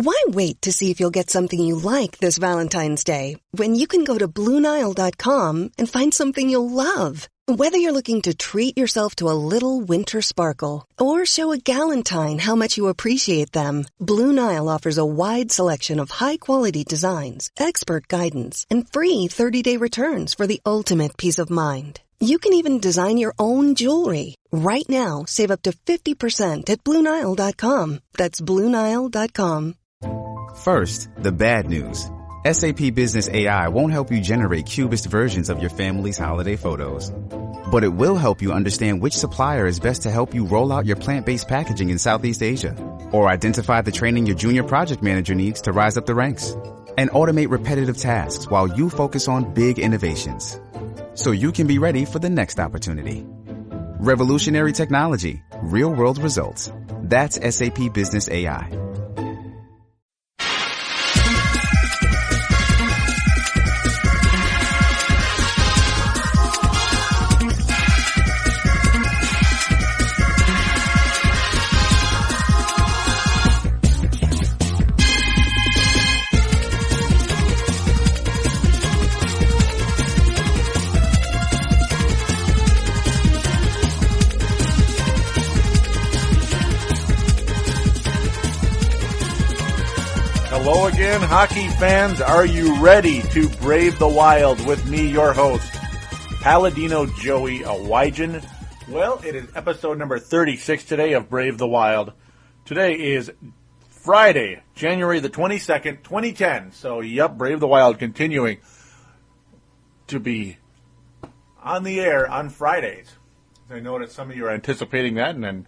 Why wait to see if you'll get something you like this Valentine's Day when you can go to BlueNile.com and find something you'll love? Whether you're looking to treat yourself to a little winter sparkle or show a galentine how much you appreciate them, Blue Nile offers a wide selection of high-quality designs, expert guidance, and free 30-day returns for the ultimate peace of mind. You can even design your own jewelry. Right now, save up to 50% at BlueNile.com. That's BlueNile.com. First, the bad news. SAP Business AI won't help you generate cubist versions of your family's holiday photos. But it will help you understand which supplier is best to help you roll out your plant-based packaging in Southeast Asia, or identify the training your junior project manager needs to rise up the ranks, and automate repetitive tasks while you focus on big innovations, so you can be ready for the next opportunity. Revolutionary technology, real-world results. That's SAP Business AI. Hello again, hockey fans. Are you ready to brave the wild with me, your host, Paladino Joey Awajan? Well, it is episode number 36 today of Brave the Wild. Today is Friday, January the 22nd, 2010. So, yep, Brave the Wild continuing to be on the air on Fridays. I know that some of you are anticipating that, and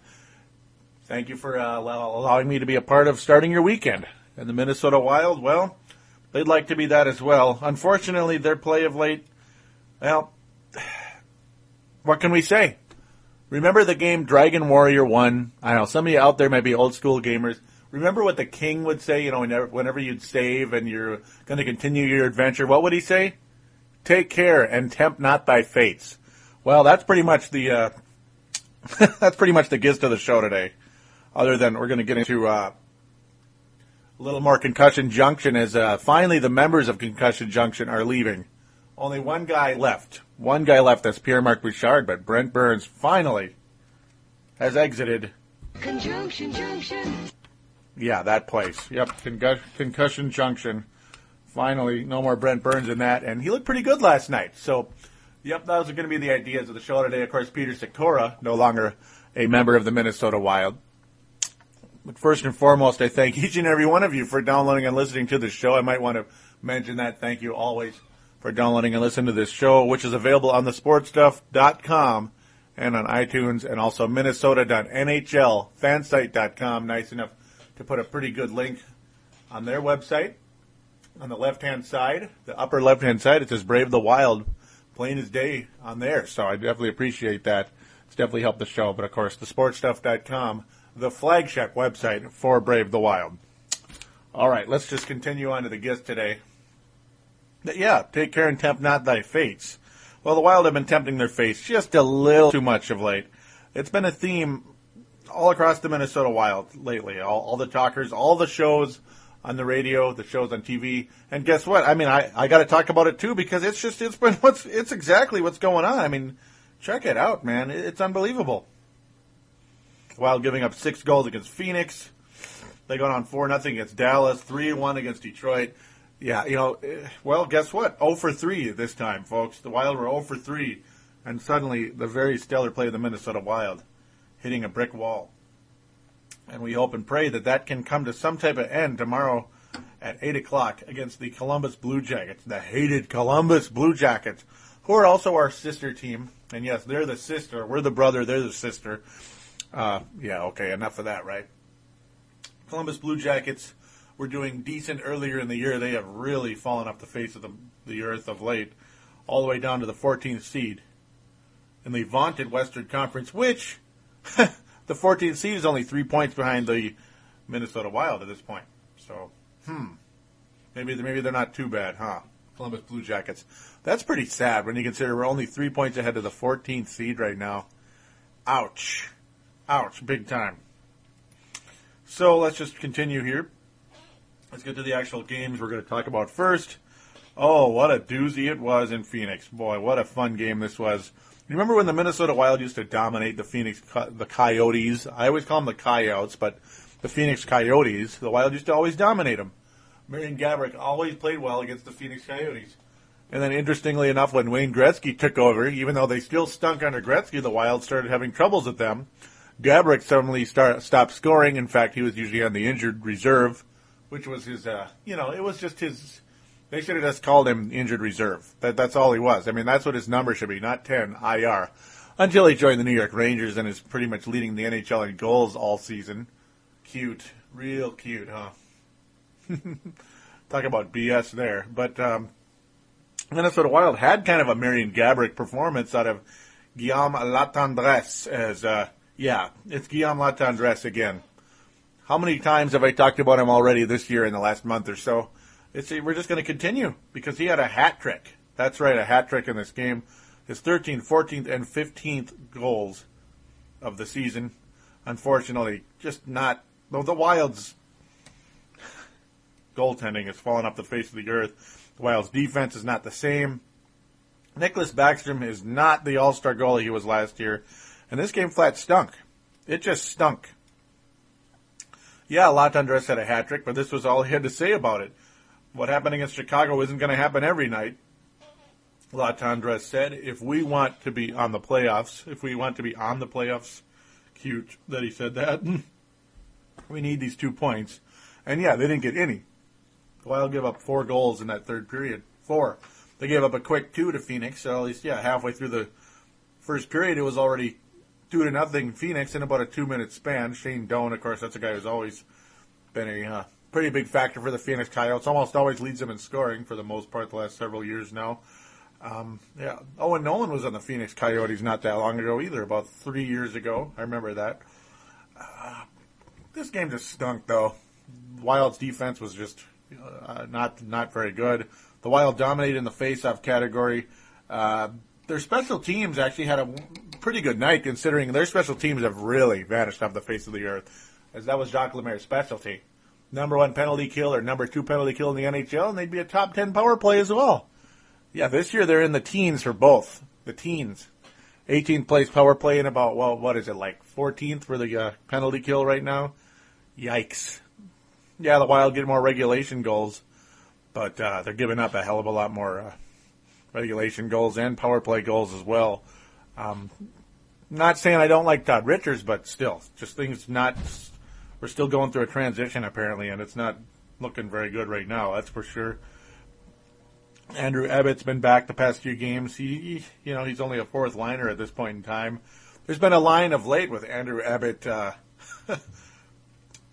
thank you for allowing me to be a part of starting your weekend. And the Minnesota Wild, well, they'd like to be that as well. Unfortunately, their play of late, well, what can we say? Remember the game Dragon Warrior 1? I know, some of you out there might be old school gamers. Remember what the king would say, you know, whenever you'd save and you're going to continue your adventure? What would he say? Take care and tempt not thy fates. Well, that's pretty much the that's pretty much the gist of the show today. Other than we're going to get into a little more Concussion Junction, as finally the members of Concussion Junction are leaving. Only one guy left. One guy left, that's Pierre-Marc Bouchard, but Brent Burns finally has exited. Conjunction Junction. Yeah, that place. Yep, Concussion Junction. Finally, no more Brent Burns in that, and he looked pretty good last night. So, yep, those are going to be the ideas of the show today. Of course, Peter Sykora, no longer a member of the Minnesota Wild. But first and foremost, I thank each and every one of you for downloading and listening to this show. I might want to mention that. Thank you always for downloading and listening to this show, which is available on thesportstuff.com and on iTunes, and also minnesota.nhlfansite.com. Nice enough to put a pretty good link on their website. On the left-hand side, the upper left-hand side, it says Brave the Wild, plain as day on there. So I definitely appreciate that. It's definitely helped the show. But, of course, thesportstuff.com, the flagship website for Brave the Wild. All right, let's just continue on to the guest today. Yeah, take care and tempt not thy fates. Well, the Wild have been tempting their fates just a little too much of late. It's been a theme all across the Minnesota Wild lately. All the talkers, all the shows on the radio, the shows on TV. And guess what? I mean, I got to talk about it too, because it's exactly what's going on. I mean, check it out, man. It's unbelievable. Wild giving up 6 goals against Phoenix. They got on 4-0 against Dallas, 3-1 against Detroit. Yeah, you know, well, guess what? 0 for 3 this time, folks. The Wild were 0 for 3, and suddenly the very stellar play of the Minnesota Wild hitting a brick wall. And we hope and pray that that can come to some type of end tomorrow at 8 o'clock against the Columbus Blue Jackets, the hated Columbus Blue Jackets, who are also our sister team. And yes, they're the sister. We're the brother. They're the sister. Yeah, okay, enough of that, right? Columbus Blue Jackets were doing decent earlier in the year. They have really fallen off the face of the earth of late, all the way down to the 14th seed in the vaunted Western Conference, which the 14th seed is only 3 points behind the Minnesota Wild at this point. So, maybe they're not too bad, huh? Columbus Blue Jackets. That's pretty sad when you consider we're only 3 points ahead of the 14th seed right now. Ouch. Ouch, big time. So let's just continue here. let's get to the actual games we're going to talk about first. Oh, what a doozy it was in Phoenix. Boy, what a fun game this was. You remember when the Minnesota Wild used to dominate the Coyotes? I always call them the Coyotes, but the Phoenix Coyotes. The Wild used to always dominate them. Marian Gaborik always played well against the Phoenix Coyotes. And then, interestingly enough, when Wayne Gretzky took over, even though they still stunk under Gretzky, the Wild started having troubles with them. Gaborik suddenly stopped scoring. In fact, he was usually on the injured reserve, which was his, it was just his, they should have just called him injured reserve. That's all he was. I mean, that's what his number should be, not 10, IR. Until he joined the New York Rangers and is pretty much leading the NHL in goals all season. Cute. Real cute, huh? Talk about BS there. But Minnesota Wild had kind of a Marian Gaborik performance out of Guillaume Latendresse as, it's Guillaume Latendresse again. How many times have I talked about him already this year in the last month or so? We're just going to continue because he had a hat trick. That's right, a hat trick in this game. His 13th, 14th, and 15th goals of the season. Unfortunately, just not. The Wild's goaltending has fallen off the face of the earth. The Wild's defense is not the same. Nicholas Backstrom is not the all-star goalie he was last year. And this game flat stunk. It just stunk. Yeah, Latendresse had a hat trick, but this was all he had to say about it. What happened against Chicago isn't going to happen every night. Latendresse said, if we want to be on the playoffs, cute that he said that, we need these 2 points. And yeah, they didn't get any. The Wild gave up 4 goals in that third period. 4. They gave up a quick 2 to Phoenix, so at least, halfway through the first period, it was already 2-0 Phoenix in about a 2-minute span. Shane Doan, of course, that's a guy who's always been a pretty big factor for the Phoenix Coyotes. Almost always leads them in scoring for the most part the last several years now. Owen Nolan was on the Phoenix Coyotes not that long ago either, about 3 years ago. I remember that. This game just stunk, though. Wild's defense was just not very good. The Wild dominated in the face-off category. Their special teams actually had a pretty good night, considering their special teams have really vanished off the face of the earth, as that was Jacques Lemaire's specialty. Number 1 penalty kill or number 2 penalty kill in the NHL, and they'd be a top 10 power play as well. Yeah, this year they're in the teens for both. The teens. 18th place power play and about, 14th for the penalty kill right now? Yikes. Yeah, the Wild get more regulation goals, but they're giving up a hell of a lot more regulation goals and power play goals as well. Not saying I don't like Todd Richards, but still, just things not... We're still going through a transition, apparently, and it's not looking very good right now, that's for sure. Andrew Ebbett's been back the past few games. He's only a fourth liner at this point in time. There's been a line of late with Andrew Ebbett,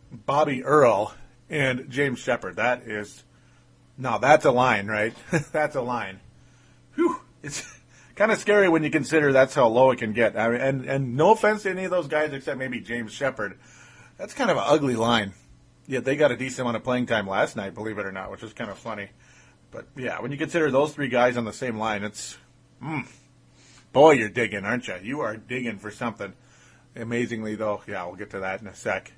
Bobby Earl, and James Shepard. That's a line, right? That's a line. Whew. It's kind of scary when you consider that's how low it can get. I mean, and no offense to any of those guys except maybe James Shepard. That's kind of an ugly line. Yet they got a decent amount of playing time last night, believe it or not, which is kind of funny. But, yeah, when you consider those 3 guys on the same line, it's, boy, you're digging, aren't you? You are digging for something. Amazingly, though, yeah, we'll get to that in a sec.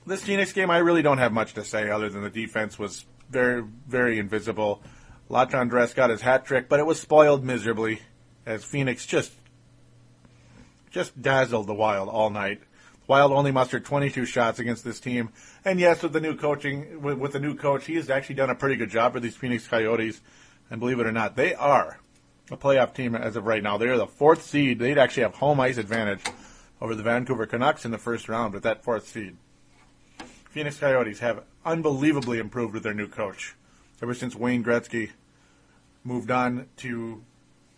This Phoenix game, I really don't have much to say other than the defense was very, very invisible. Latendresse got his hat trick, but it was spoiled miserably as Phoenix just dazzled the Wild all night. Wild only mustered 22 shots against this team. And yes, with the new coaching, with the new coach, he has actually done a pretty good job for these Phoenix Coyotes. And believe it or not, they are a playoff team as of right now. They are the 4th seed. They'd actually have home ice advantage over the Vancouver Canucks in the first round with that 4th seed. Phoenix Coyotes have unbelievably improved with their new coach ever since Wayne Gretzky moved on to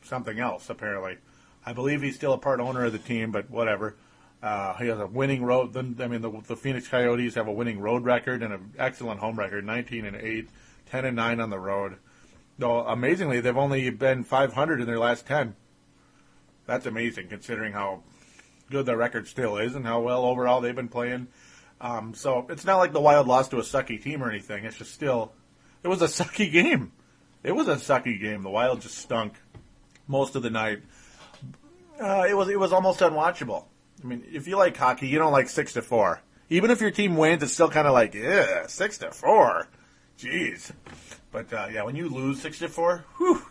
something else, apparently. I believe he's still a part owner of the team, but whatever. He has a winning road. The Phoenix Coyotes have a winning road record and an excellent home record, 19-8, 10-9 on the road. Though amazingly, they've only been 500 in their last 10. That's amazing, considering how good their record still is and how well overall they've been playing. So it's not like the Wild lost to a sucky team or anything. It's just still, it was a sucky game. It was a sucky game. The Wild just stunk most of the night. It was almost unwatchable. I mean, if you like hockey, you don't like 6-4. Even if your team wins, it's still kind of like, yeah, 6-4. Jeez. But, when you lose 6-4, whew.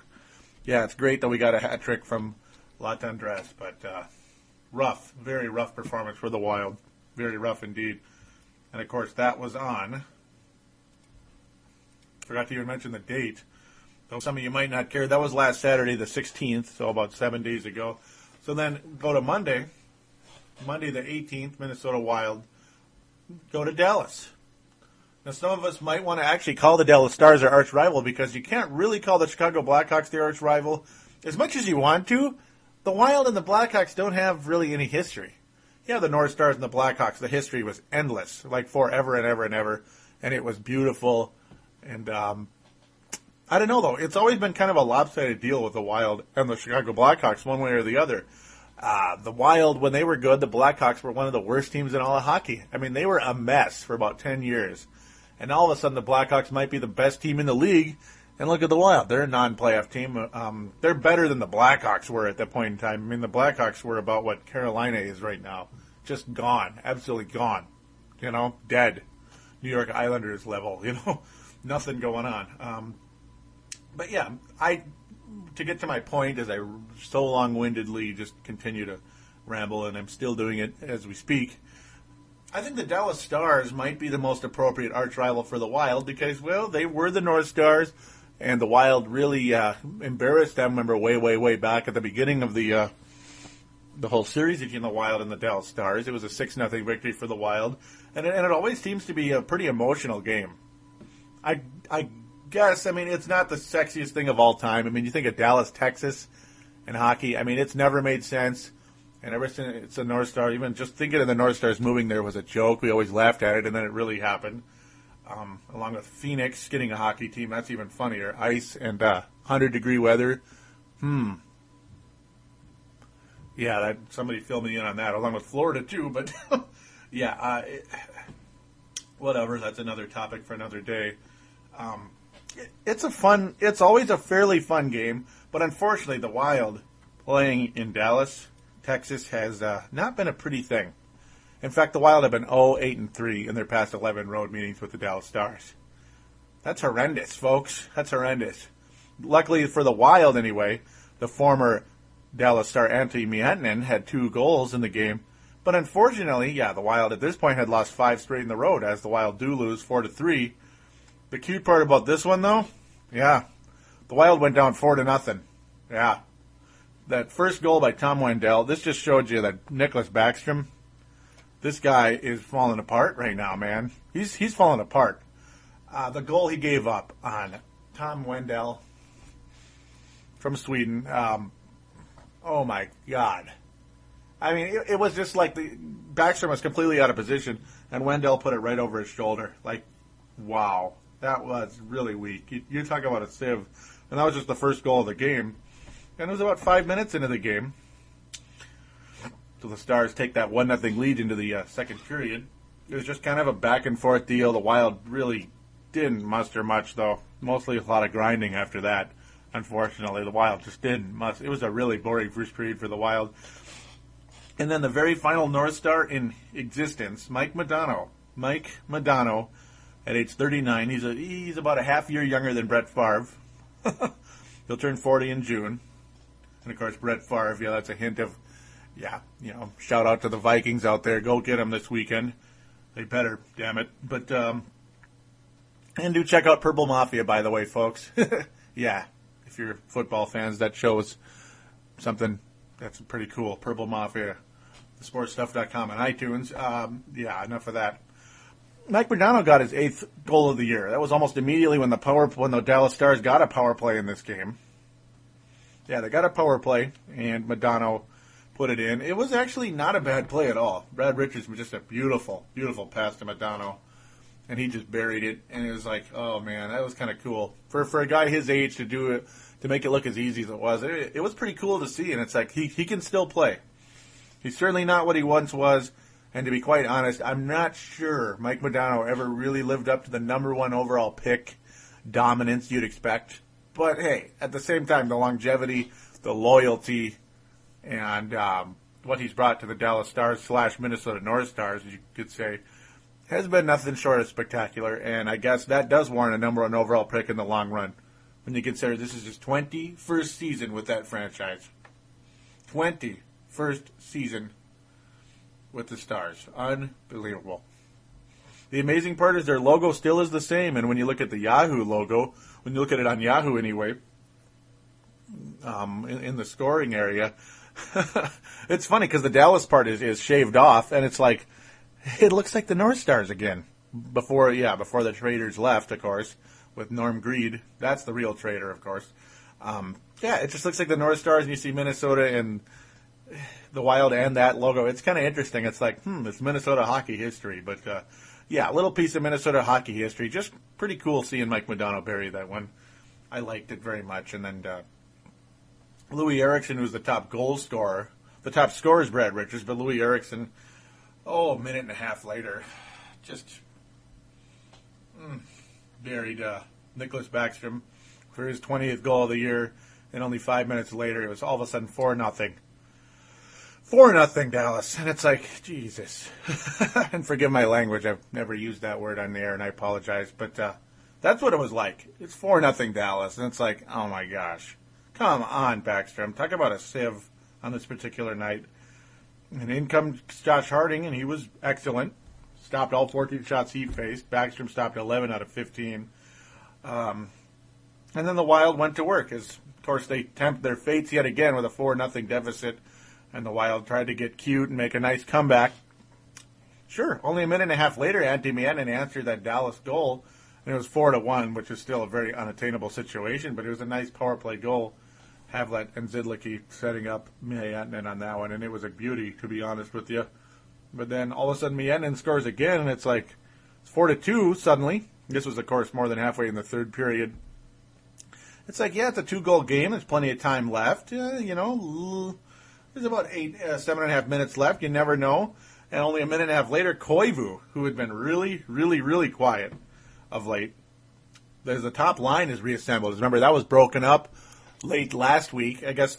Yeah, it's great that we got a hat trick from La Tendresse, but rough, very rough performance for the Wild. Very rough indeed. And, of course, that was on. Forgot to even mention the date. Though some of you might not care. That was last Saturday, the 16th, so about 7 days ago. So then go to Monday the 18th, Minnesota Wild. Go to Dallas. Now, some of us might want to actually call the Dallas Stars our arch rival because you can't really call the Chicago Blackhawks their arch rival as much as you want to. The Wild and the Blackhawks don't have really any history. Yeah, the North Stars and the Blackhawks, the history was endless, like forever and ever and ever, and it was beautiful. And I don't know, though. It's always been kind of a lopsided deal with the Wild and the Chicago Blackhawks, one way or the other. The Wild, when they were good, the Blackhawks were one of the worst teams in all of hockey. I mean, they were a mess for about 10 years. And all of a sudden, the Blackhawks might be the best team in the league. And look at the Wild. They're a non-playoff team. They're better than the Blackhawks were at that point in time. I mean, the Blackhawks were about what Carolina is right now. Just gone. Absolutely gone. You know, dead. New York Islanders level, you know. Nothing going on. But yeah, to get to my point, as I so long-windedly just continue to ramble, and I'm still doing it as we speak, I think the Dallas Stars might be the most appropriate arch rival for the Wild because, well, they were the North Stars, and the Wild really embarrassed them. Remember, way back at the beginning of the whole series between the Wild and the Dallas Stars. It was a 6-0 victory for the Wild, and it always seems to be a pretty emotional game. I guess, I mean, it's not the sexiest thing of all time. I mean, you think of Dallas, Texas, and hockey. I mean, it's never made sense. And ever since it's the North Stars, even just thinking of the North Stars moving there was a joke. We always laughed at it, and then it really happened. Along with Phoenix getting a hockey team, that's even funnier. Ice and 100-degree weather. Yeah, somebody filled me in on that, along with Florida, too. But, yeah, whatever. That's another topic for another day. It's always a fairly fun game, but unfortunately the Wild playing in Dallas, Texas has not been a pretty thing. In fact, the Wild have been 0-8-3 in their past 11 road meetings with the Dallas Stars. That's horrendous, folks. That's horrendous. Luckily for the Wild, anyway, the former Dallas Star Antti Miettinen had 2 goals in the game. But unfortunately, yeah, the Wild at this point had lost 5 straight in the road, as the Wild do lose 4-3. The cute part about this one, though, yeah, the Wild went down 4-0. Yeah. That first goal by Tom Wendell, this just showed you that Nicholas Backstrom, this guy is falling apart right now, man. He's falling apart. The goal he gave up on Tom Wendell from Sweden, oh my God. I mean, it was just like Backstrom was completely out of position, and Wendell put it right over his shoulder. Like, wow. That was really weak. You talk about a sieve. And that was just the first goal of the game. And it was about 5 minutes into the game. So the Stars take that 1-0 lead into the second period. It was just kind of a back-and-forth deal. The Wild really didn't muster much, though. Mostly a lot of grinding after that. Unfortunately, the Wild just didn't muster. It was a really boring first period for the Wild. And then the very final North Star in existence, Mike Modano. At age 39, he's about a half year younger than Brett Favre. He'll turn 40 in June. And, of course, Brett Favre, yeah, that's a hint of, yeah, you know, shout out to the Vikings out there. Go get them this weekend. They better, damn it. But, and do check out Purple Mafia, by the way, folks. Yeah, if you're football fans, that shows something that's pretty cool. Purple Mafia, thesportstuff.com and iTunes. Yeah, enough of that. Mike Modano got his 8th goal of the year. That was almost immediately when the Dallas Stars got a power play in this game. Yeah, they got a power play, and Modano put it in. It was actually not a bad play at all. Brad Richards was just a beautiful, beautiful pass to Modano, and he just buried it. And it was like, oh man, that was kind of cool for a guy his age to do it, to make it look as easy as it was. It was pretty cool to see, and it's like he can still play. He's certainly not what he once was. And to be quite honest, I'm not sure Mike Modano ever really lived up to the number 1 overall pick dominance you'd expect. But hey, at the same time, the longevity, the loyalty, and what he's brought to the Dallas Stars / Minnesota North Stars, as you could say, has been nothing short of spectacular, and I guess that does warrant a number one overall pick in the long run when you consider this is his 21st season with that franchise. 21st season with the Stars. Unbelievable. The amazing part is their logo still is the same, and when you look at the Yahoo logo, when you look at it on Yahoo anyway, in the scoring area, it's funny because the Dallas part is shaved off, and it's like, it looks like the North Stars again. Before the traders left, of course, with Norm Greed. That's the real trader, of course. It just looks like the North Stars, and you see Minnesota and the Wild and that logo. It's kind of interesting. It's like, it's Minnesota hockey history. But, a little piece of Minnesota hockey history. Just pretty cool seeing Mike Modano bury that one. I liked it very much. And then Louis Eriksson, who's the top goal scorer. The top scorer is Brad Richards, but Louis Eriksson, a minute and a half later, just buried Nicholas Backstrom for his 20th goal of the year. And only 5 minutes later, it was all of a sudden 4-0. 4-0 Dallas. And it's like, Jesus. And forgive my language. I've never used that word on the air, and I apologize. But that's what it was like. It's 4-0 Dallas. And it's like, oh, my gosh. Come on, Backstrom. Talk about a sieve on this particular night. And in comes Josh Harding, and he was excellent. Stopped all 14 shots he faced. Backstrom stopped 11 out of 15. And then the Wild went to work. Of course, they tempt their fates yet again with a 4-0 deficit. And the Wild tried to get cute and make a nice comeback. Sure, only a minute and a half later, Antti Miettinen answered that Dallas goal. And it was 4-1, which is still a very unattainable situation. But it was a nice power play goal. Havlat and Zidlicki setting up Miettinen on that one. And it was a beauty, to be honest with you. But then all of a sudden Miettinen scores again. And it's like, it's 4-2 suddenly. This was, of course, more than halfway in the third period. It's like, it's a 2-goal game. There's plenty of time left. There's about 7.5 minutes left. You never know. And only a minute and a half later, Koivu, who had been really, really, really quiet of late. There's the top line is reassembled. Remember, that was broken up late last week. I guess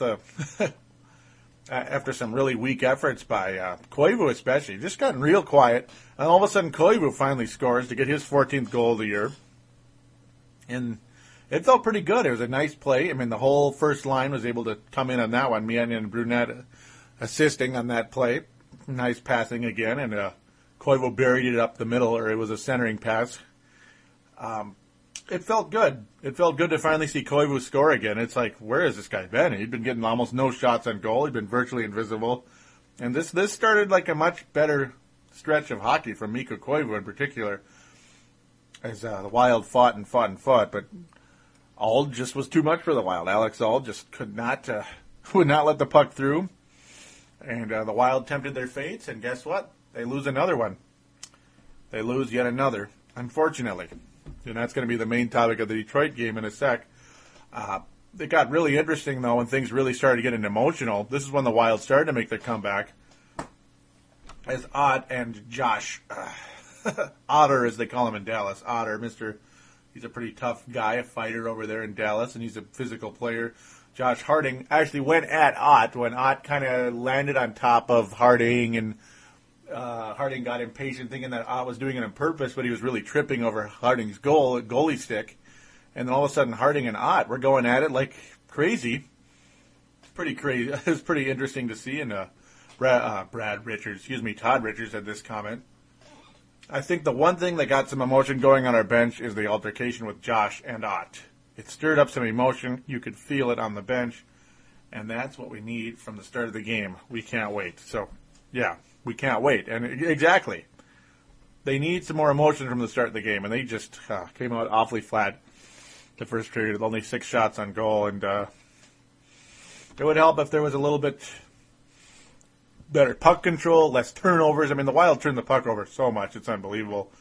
after some really weak efforts by Koivu especially. Just gotten real quiet. And all of a sudden, Koivu finally scores to get his 14th goal of the year. And it felt pretty good. It was a nice play. I mean, the whole first line was able to come in on that one. Miettinen and Brunette assisting on that play. Nice passing again, and Koivu buried it up the middle, or it was a centering pass. It felt good. It felt good to finally see Koivu score again. It's like, where has this guy been? He'd been getting almost no shots on goal. He'd been virtually invisible. And this started like a much better stretch of hockey from Mikko Koivu in particular, as the Wild fought, but Auld just was too much for the Wild. Alex Auld just would not let the puck through. And the Wild tempted their fates, and guess what? They lose another one. They lose yet another, unfortunately. And that's going to be the main topic of the Detroit game in a sec. It got really interesting, though, when things really started getting emotional. This is when the Wild started to make their comeback. As Ott and Josh, Otter as they call him in Dallas, Otter, he's a pretty tough guy, a fighter over there in Dallas, and he's a physical player. Josh Harding actually went at Ott when Ott kind of landed on top of Harding, and Harding got impatient thinking that Ott was doing it on purpose, but he was really tripping over Harding's goalie stick. And then all of a sudden Harding and Ott were going at it like crazy. Pretty crazy. It was pretty interesting to see. And Todd Richards had this comment. I think the one thing that got some emotion going on our bench is the altercation with Josh and Ott. It stirred up some emotion. You could feel it on the bench. And that's what we need from the start of the game. We can't wait. So, yeah, we can't wait. And exactly. They need some more emotion from the start of the game. And they just came out awfully flat the first period with only 6 shots on goal. And it would help if there was a little bit better puck control, less turnovers. I mean, the Wild turned the puck over so much. It's unbelievable.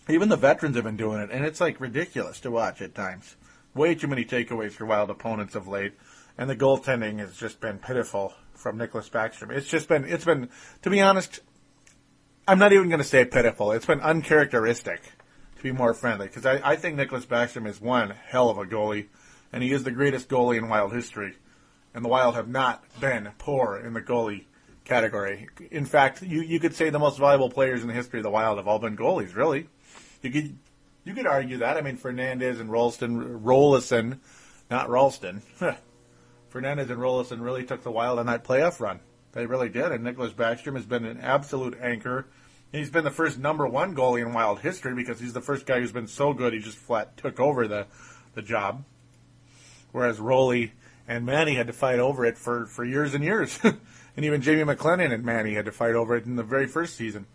Even the veterans have been doing it, and it's like ridiculous to watch at times. Way too many takeaways for Wild opponents of late, and the goaltending has just been pitiful from Nicholas Backstrom. It's been, to be honest, I'm not even going to say pitiful. It's been uncharacteristic, to be more friendly, because I think Nicholas Backstrom is one hell of a goalie, and he is the greatest goalie in Wild history. And the Wild have not been poor in the goalie category. In fact, you could say the most valuable players in the history of the Wild have all been goalies, really. You could argue that. I mean, Fernandez and Rolison, not Ralston. Fernandez and Rolison really took the Wild on that playoff run. They really did. And Nicholas Backstrom has been an absolute anchor. He's been the first number one goalie in Wild history because he's the first guy who's been so good he just flat took over the job. Whereas Roley and Manny had to fight over it for years and years. And even Jamie McLennan and Manny had to fight over it in the very first season.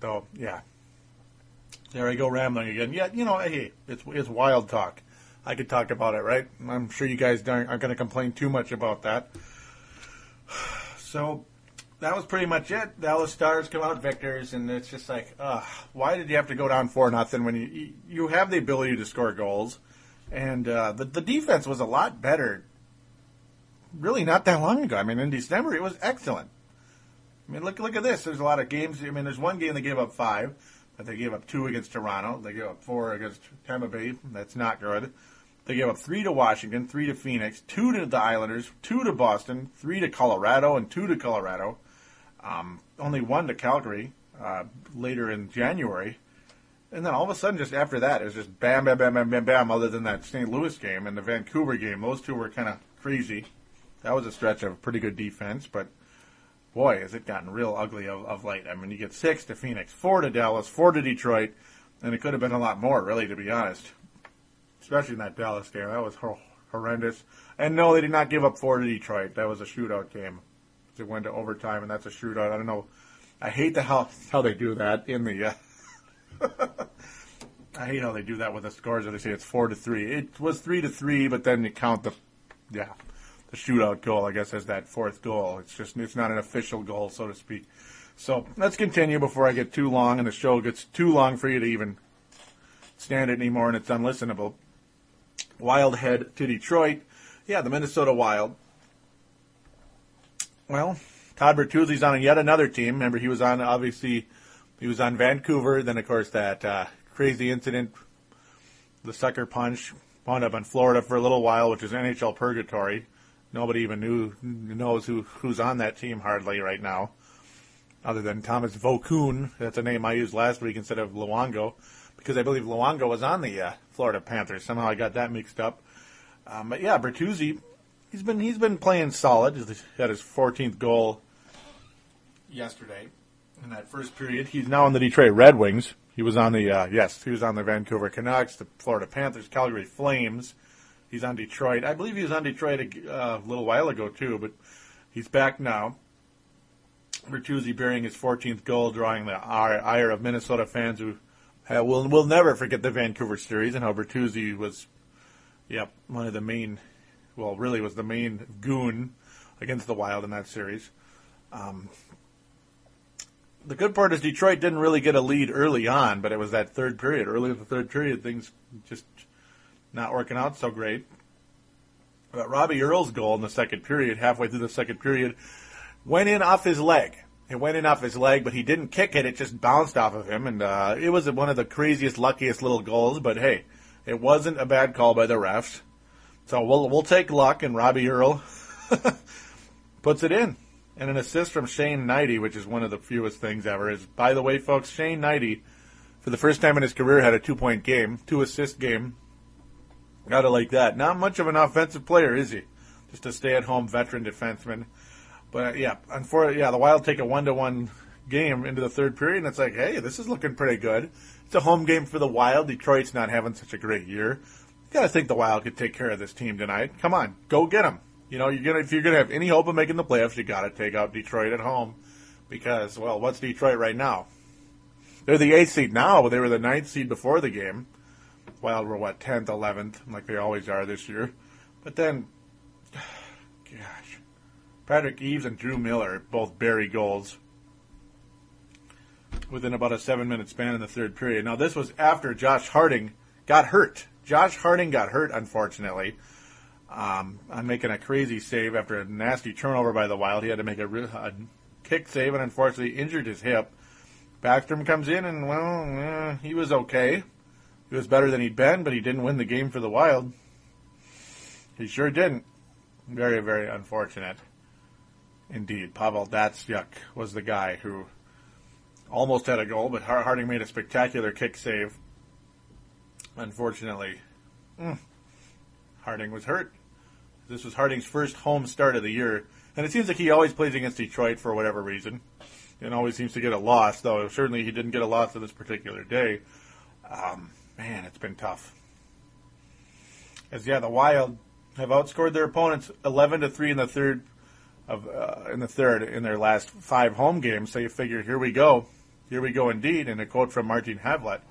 So, yeah. There I go rambling again. Yeah, hey, it's Wild talk. I could talk about it, right? I'm sure you guys aren't going to complain too much about that. So, that was pretty much it. Dallas Stars come out victors, and it's just like, why did you have to go down 4-0 when you have the ability to score goals? And the defense was a lot better, really not that long ago. I mean, in December, it was excellent. I mean, look at this. There's a lot of games. I mean, there's one game they gave up 5, but they gave up 2 against Toronto. They gave up 4 against Tampa Bay. That's not good. They gave up 3 to Washington, 3 to Phoenix, 2 to the Islanders, 2 to Boston, 3 to Colorado, and 2 to Colorado. Only 1 to Calgary later in January. And then all of a sudden, just after that, it was just bam, bam, bam, bam, bam, bam, other than that St. Louis game and the Vancouver game. Those two were kind of crazy. That was a stretch of pretty good defense, but boy, has it gotten real ugly of late. I mean, you get 6 to Phoenix, 4 to Dallas, 4 to Detroit, and it could have been a lot more, really, to be honest. Especially in that Dallas game. That was horrendous. And no, they did not give up 4 to Detroit. That was a shootout game. It went to overtime, and that's a shootout. I don't know. I hate how they do that in the... I hate how they do that with the scores. They say it's 4-3. It was 3-3, but then you count the shootout goal, I guess, as that fourth goal. It's not an official goal, so to speak. So let's continue before I get too long and the show gets too long for you to even stand it anymore and it's unlistenable. Wild head to Detroit. Yeah, the Minnesota Wild. Well, Todd Bertuzzi's on yet another team. Remember, he was on Vancouver. Then, of course, that crazy incident, the sucker punch, wound up in Florida for a little while, which is NHL purgatory. Nobody even knows who's on that team hardly right now, other than Thomas Vokoun. That's a name I used last week instead of Luongo, because I believe Luongo was on the Florida Panthers. Somehow I got that mixed up. But yeah, Bertuzzi, he's been playing solid. He had his 14th goal yesterday in that first period. He's now on the Detroit Red Wings. He was on the Vancouver Canucks, the Florida Panthers, Calgary Flames. He's on Detroit. I believe he was on Detroit a little while ago, too, but he's back now. Bertuzzi bearing his 14th goal, drawing the ire of Minnesota fans who will never forget the Vancouver series and how Bertuzzi was, one of the main, really was the main goon against the Wild in that series. The good part is Detroit didn't really get a lead early on, but it was that third period. Early in the third period, things just not working out so great. But Robbie Earle's goal in the second period, halfway through the second period, went in off his leg. It went in off his leg, but he didn't kick it. It just bounced off of him. And it was one of the craziest, luckiest little goals. But, hey, it wasn't a bad call by the refs. So we'll take luck, and Robbie Earle puts it in. And an assist from Shane Knighty, which is one of the fewest things ever. Is, by the way, folks, Shane Knighty, for the first time in his career, had a 2-point game, 2-assist game. Gotta like that. Not much of an offensive player, is he? Just a stay-at-home veteran defenseman. But, the Wild take a 1-1 game into the third period, and it's like, hey, this is looking pretty good. It's a home game for the Wild. Detroit's not having such a great year. You gotta think the Wild could take care of this team tonight. Come on, go get them. You know, if you're gonna have any hope of making the playoffs, you gotta take out Detroit at home. Because, well, what's Detroit right now? They're the 8th seed now, but they were the 9th seed before the game. Wild were, 10th, 11th, like they always are this year. But then, gosh, Patrick Eaves and Drew Miller both bury goals within about a 7-minute span in the third period. Now, this was after Josh Harding got hurt. Josh Harding got hurt, unfortunately, on making a crazy save after a nasty turnover by the Wild. He had to make a kick save and unfortunately injured his hip. Backstrom comes in and, he was okay. He was better than he'd been, but he didn't win the game for the Wild. He sure didn't. Very, very unfortunate. Indeed. Pavel Datsyuk was the guy who almost had a goal, but Harding made a spectacular kick save. Unfortunately, Harding was hurt. This was Harding's first home start of the year, and it seems like he always plays against Detroit for whatever reason, and always seems to get a loss, though certainly he didn't get a loss on this particular day. Man, it's been tough. As the Wild have outscored their opponents 11-3 in their last 5 home games. So you figure, here we go indeed. And a quote from Martin Havlat: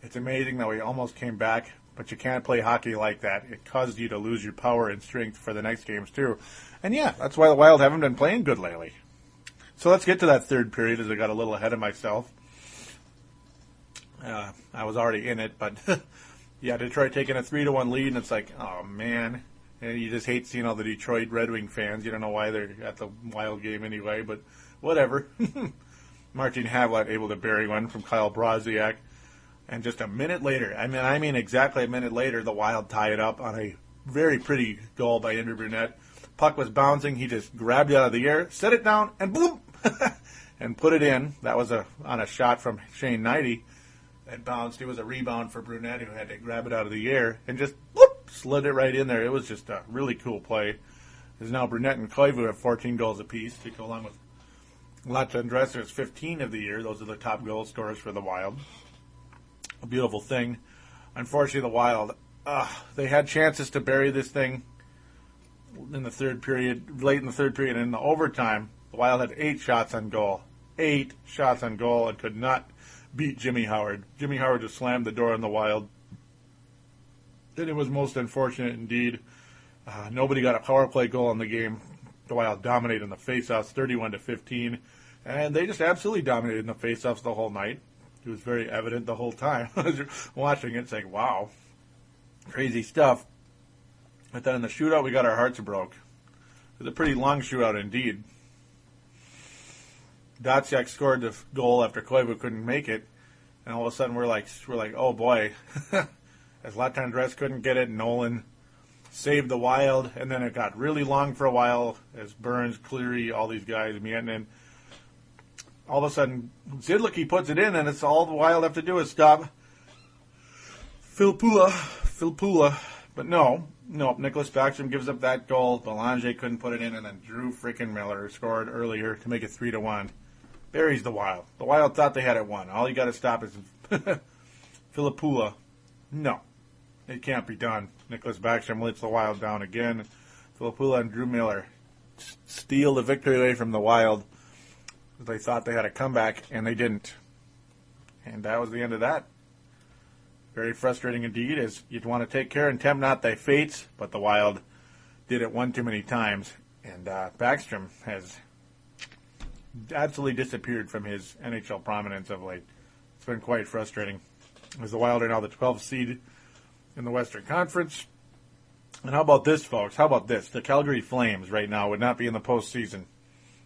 "It's amazing that we almost came back, but you can't play hockey like that. It caused you to lose your power and strength for the next games too." And yeah, that's why the Wild haven't been playing good lately. So let's get to that third period, as I got a little ahead of myself. I was already in it, but yeah, Detroit taking a 3-1 lead, and it's like, oh man. And you just hate seeing all the Detroit Red Wing fans. You don't know why they're at the Wild game anyway, but whatever. Martin Havlat able to bury one from Kyle Brodziak. And just a minute later, I mean exactly a minute later, the Wild tie it up on a very pretty goal by Andrew Brunette. Puck was bouncing. He just grabbed it out of the air, set it down, and boom! And put it in. That was on a shot from Shane Knighty. It bounced. It was a rebound for Brunette, who had to grab it out of the air and just slid it right in there. It was just a really cool play. As now Brunette and Koivu have 14 goals apiece to go along with Latcha and Dresser's 15 of the year. Those are the top goal scorers for the Wild. A beautiful thing. Unfortunately, the Wild, they had chances to bury this thing in the third period, late in the third period. And in the overtime, the Wild had 8 shots on goal. 8 shots on goal, and could not beat Jimmy Howard. Jimmy Howard just slammed the door on the Wild. And it was most unfortunate indeed. Nobody got a power play goal in the game. The Wild dominated in the faceoffs, 31-15. And they just absolutely dominated in the faceoffs the whole night. It was very evident the whole time. Watching it, it's like, wow, crazy stuff. But then in the shootout, we got our hearts broke. It was a pretty long shootout indeed. Datsyuk scored the goal after Koivu couldn't make it, and all of a sudden we're like, oh boy. As Latcha Andres couldn't get it, Nolan saved the Wild, and then it got really long for a while as Burns, Cleary, all these guys, Miettinen. All of a sudden, Zidlicki puts it in, and it's all the Wild have to do is stop Filppula. But no, Nicholas Backstrom gives up that goal. Belanger couldn't put it in, and then Drew freaking Miller scored earlier to make it 3-1. Buries the Wild. The Wild thought they had it won. All you got to stop is Filppula. No, it can't be done. Nicholas Backstrom lets the Wild down again. Filppula and Drew Miller steal the victory away from the Wild. They thought they had a comeback, and they didn't. And that was the end of that. Very frustrating indeed, as you'd want to take care and tempt not thy fates, but the Wild did it one too many times. And Backstrom has absolutely disappeared from his NHL prominence of late. It's been quite frustrating, as the Wild are now the 12th seed in the Western Conference. And how about this, folks? How about this? The Calgary Flames right now would not be in the postseason.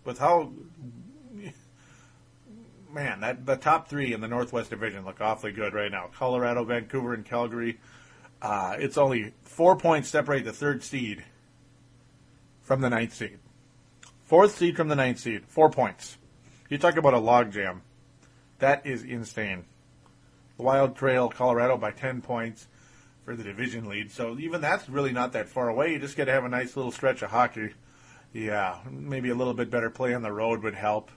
With how... Man, the top 3 in the Northwest Division look awfully good right now. Colorado, Vancouver, and Calgary. It's only 4 points separate the 3rd seed from the 9th seed. 4th seed from the 9th seed. 4 points. You talk about a logjam. That is insane. The Wild trail Colorado by 10 points for the division lead. So even that's really not that far away. You just got to have a nice little stretch of hockey. Yeah, maybe a little bit better play on the road would help.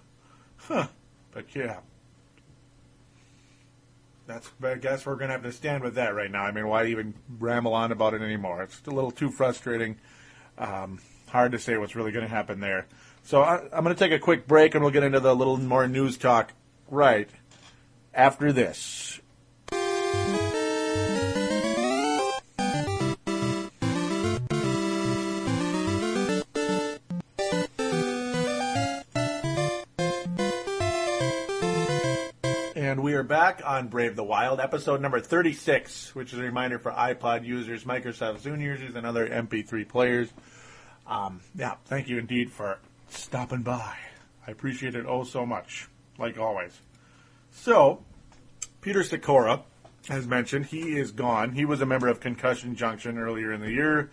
But yeah, I guess we're going to have to stand with that right now. I mean, why even ramble on about it anymore? It's a little too frustrating. Hard to say what's really going to happen there. So I'm going to take a quick break, and we'll get into the little more news talk right after this. And we are back on Brave the Wild, episode number 36, which is a reminder for iPod users, Microsoft Zune users, and other MP3 players. Thank you indeed for stopping by. I appreciate it so much, like always. So, Peter Sykora, as mentioned, he is gone. He was a member of Concussion Junction earlier in the year.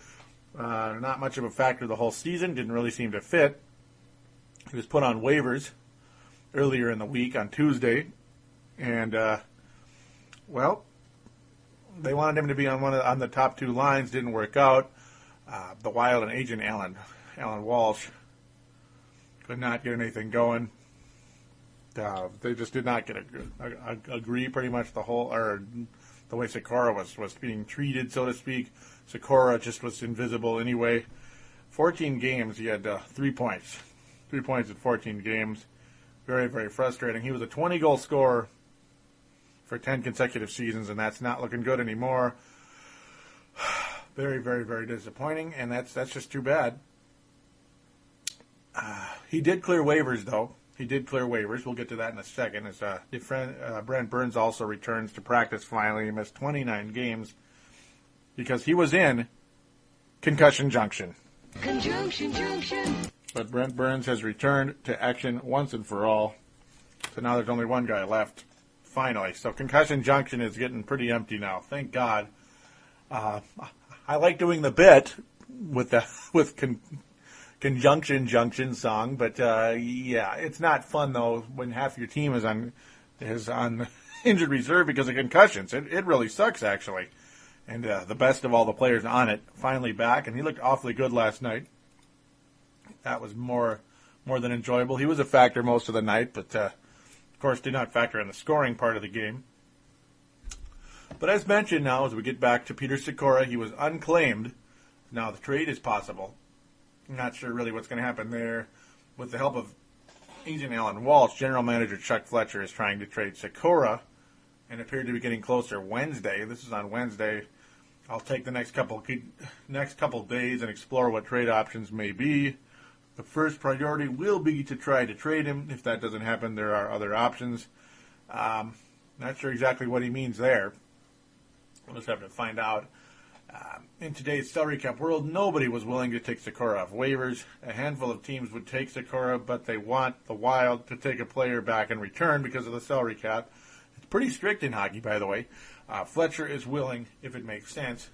Not much of a factor the whole season, didn't really seem to fit. He was put on waivers earlier in the week on Tuesday, and they wanted him to be on the top two lines. Didn't work out. The Wild and agent Alan Walsh could not get anything going. They just did not get agree pretty much the way Sykora was being treated, so to speak. Sykora just was invisible anyway. 14 games, he had 3 points. 3 points in 14 games. Very, very frustrating. He was a 20-goal scorer for 10 consecutive seasons, and that's not looking good anymore. Very, very, very disappointing, and that's just too bad. He did clear waivers, though. He did clear waivers. We'll get to that in a second. As Brent Burns also returns to practice finally. He missed 29 games because he was in concussion junction. Conjunction junction. But Brent Burns has returned to action once and for all. So now there's only one guy left, finally. So concussion junction is getting pretty empty now. Thank God. I like doing the bit with conjunction junction song, but it's not fun though when half your team is on injured reserve because of concussions. It really sucks actually. And the best of all the players on it finally back, and he looked awfully good last night. That was more than enjoyable. He was a factor most of the night, but of course did not factor in the scoring part of the game. But as mentioned now, as we get back to Peter Sykora, he was unclaimed. Now the trade is possible. I'm not sure really what's going to happen there. With the help of agent Alan Walsh, general manager Chuck Fletcher is trying to trade Sykora and appeared to be getting closer Wednesday. This is on Wednesday. I'll take the next couple days and explore what trade options may be. The first priority will be to try to trade him. If that doesn't happen, there are other options. Not sure exactly what he means there. We'll just have to find out. In today's salary cap world, nobody was willing to take Sykora off waivers. A handful of teams would take Sykora, but they want the Wild to take a player back in return because of the salary cap. It's pretty strict in hockey, by the way. Fletcher is willing, if it makes sense.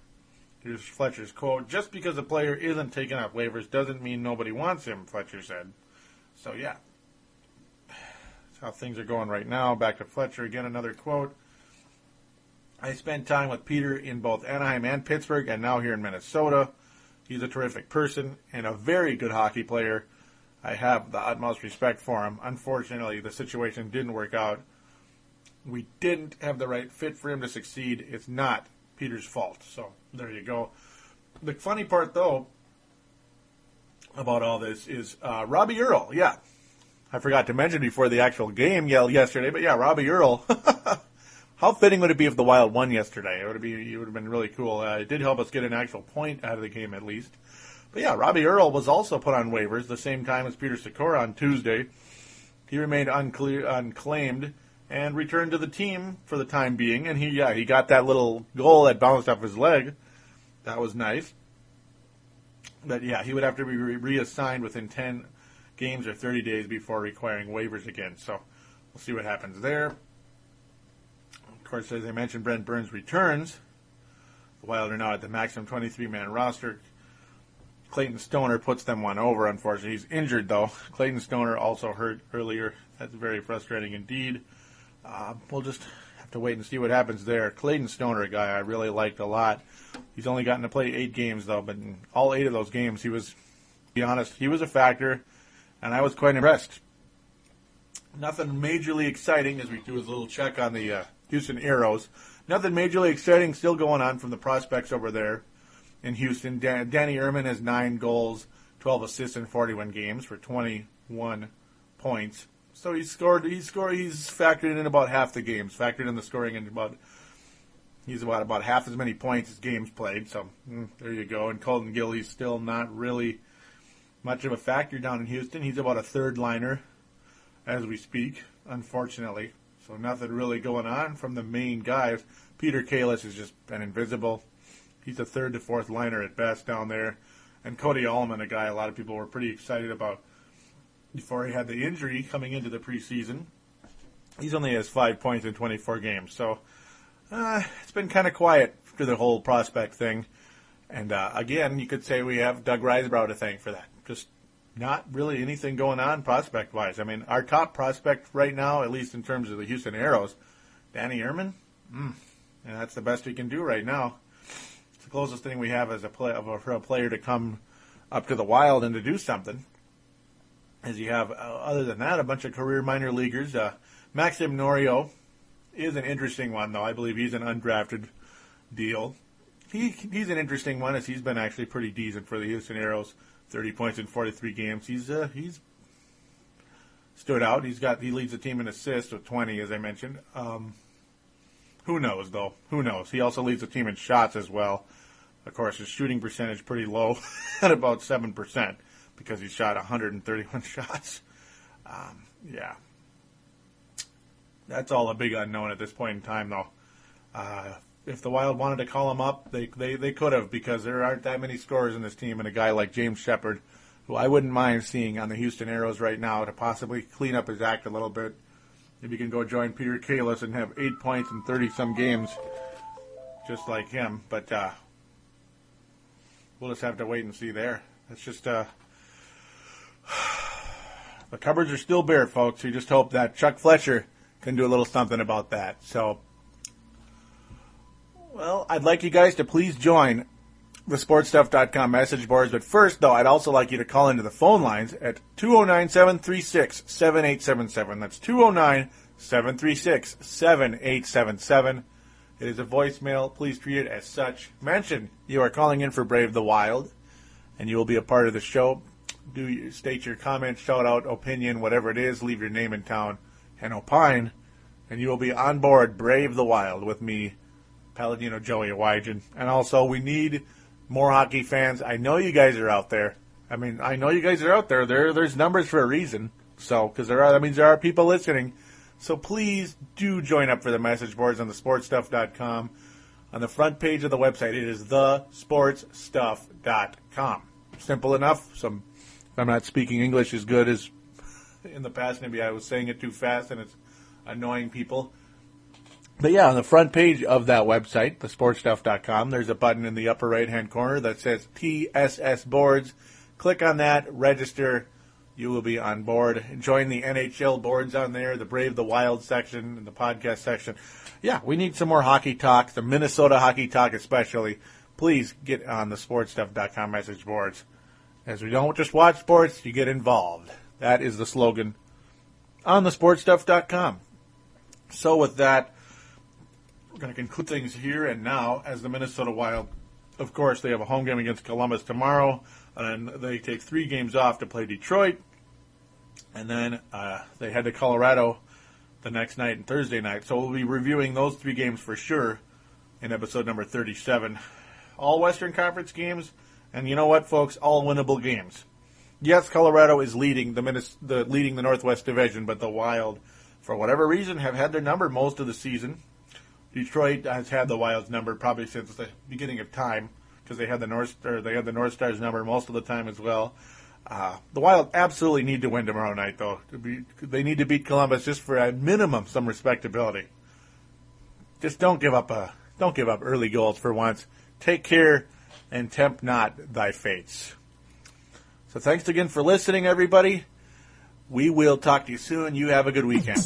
Here's Fletcher's quote. Just because a player isn't taken off waivers doesn't mean nobody wants him, Fletcher said. So, yeah. That's how things are going right now. Back to Fletcher. Again, another quote. I spent time with Peter in both Anaheim and Pittsburgh, and now here in Minnesota. He's a terrific person and a very good hockey player. I have the utmost respect for him. Unfortunately, the situation didn't work out. We didn't have the right fit for him to succeed. It's not Peter's fault. So, there you go. The funny part, though, about all this is Robbie Earl. Yeah. I forgot to mention before the actual game yesterday, but yeah, Robbie Earl. How fitting would it be if the Wild won yesterday? It would have been really cool. It did help us get an actual point out of the game at least. But yeah, Robbie Earl was also put on waivers the same time as Peter Sykora on Tuesday. He remained unclaimed and returned to the team for the time being. And he got that little goal that bounced off his leg. That was nice. But yeah, he would have to be reassigned within 10 games or 30 days before requiring waivers again. So we'll see what happens there. Of course, as I mentioned, Brent Burns returns. The Wild are now at the maximum 23-man roster. Clayton Stoner puts them one over, unfortunately. He's injured, though. Clayton Stoner also hurt earlier. That's very frustrating indeed. We'll just have to wait and see what happens there. Clayton Stoner, a guy I really liked a lot. He's only gotten to play 8 games, though, but in all 8 of those games, to be honest, he was a factor, and I was quite impressed. Nothing majorly exciting as we do a little check on the Houston Aeros. Nothing majorly exciting still going on from the prospects over there in Houston. Danny Ehrman has 9 goals, 12 assists in 41 games for 21 points. So he's factored in about half the games, factored in the scoring in he's about half as many points as games played. So there you go. And Colton Gill, he's still not really much of a factor down in Houston. He's about a third liner as we speak, unfortunately. So nothing really going on from the main guys. Peter Kalis has just been invisible. He's a third to fourth liner at best down there. And Cody Allman, a guy a lot of people were pretty excited about before he had the injury coming into the preseason. He's only has 5 points in 24 games. So it's been kind of quiet through the whole prospect thing. And again, you could say we have Doug Risebrough to thank for that. Just not really anything going on prospect-wise. I mean, our top prospect right now, at least in terms of the Houston Aeros, Danny Ehrman, and that's the best we can do right now. It's the closest thing we have as for a player to come up to the Wild and to do something. As you have, other than that, a bunch of career minor leaguers. Maxim Norio is an interesting one, though. I believe he's an undrafted deal. He's an interesting one, as he's been actually pretty decent for the Houston Aeros. 30 points in 43 games. He's stood out. He leads the team in assists with 20, as I mentioned. Who knows, though? Who knows? He also leads the team in shots as well. Of course, his shooting percentage pretty low at about 7% because he shot 131 shots. Yeah. That's all a big unknown at this point in time, though. If the Wild wanted to call him up, they could have, because there aren't that many scorers in this team, and a guy like James Shepard, who I wouldn't mind seeing on the Houston Aeros right now to possibly clean up his act a little bit. Maybe he can go join Peter Kalis and have 8 points in 30-some games, just like him. But we'll just have to wait and see there. It's just the cupboards are still bare, folks. We just hope that Chuck Fletcher can do a little something about that. So, well, I'd like you guys to please join the sportstuff.com message boards. But first, though, I'd also like you to call into the phone lines at 209-736-7877. That's 209-736-7877. It is a voicemail. Please treat it as such. Mention you are calling in for Brave the Wild, and you will be a part of the show. State your comment, shout out, opinion, whatever it is. Leave your name in town and opine, and you will be on board Brave the Wild with me, Paladino Joey Wygen. And also, we need more hockey fans. I know you guys are out there. I mean, I know you guys are out there. There's numbers for a reason. So, because that means there are people listening. So please do join up for the message boards on thesportstuff.com. On the front page of the website, it is thesportstuff.com. Simple enough. If I'm not speaking English as good as in the past, maybe I was saying it too fast and it's annoying people. But yeah, on the front page of that website, thesportstuff.com, there's a button in the upper right-hand corner that says TSS Boards. Click on that, register. You will be on board. Join the NHL boards on there, the Brave the Wild section, and the podcast section. Yeah, we need some more hockey talk, the Minnesota hockey talk especially. Please get on the sportstuff.com message boards. As we don't just watch sports, you get involved. That is the slogan on the sportstuff.com. So with that, we're going to conclude things here and now as the Minnesota Wild. Of course, they have a home game against Columbus tomorrow, and they take 3 games off to play Detroit. And then they head to Colorado the next night and Thursday night. So we'll be reviewing those 3 games for sure in episode number 37. All Western Conference games, and you know what, folks? All winnable games. Yes, Colorado is leading the Northwest Division, but the Wild, for whatever reason, have had their number most of the season. Detroit has had the Wild's number probably since the beginning of time, because they had the North Stars number most of the time as well. The Wild absolutely need to win tomorrow night, though. They need to beat Columbus just for a minimum some respectability. Just don't give up early goals for once. Take care and tempt not thy fates. So thanks again for listening, everybody. We will talk to you soon. You have a good weekend.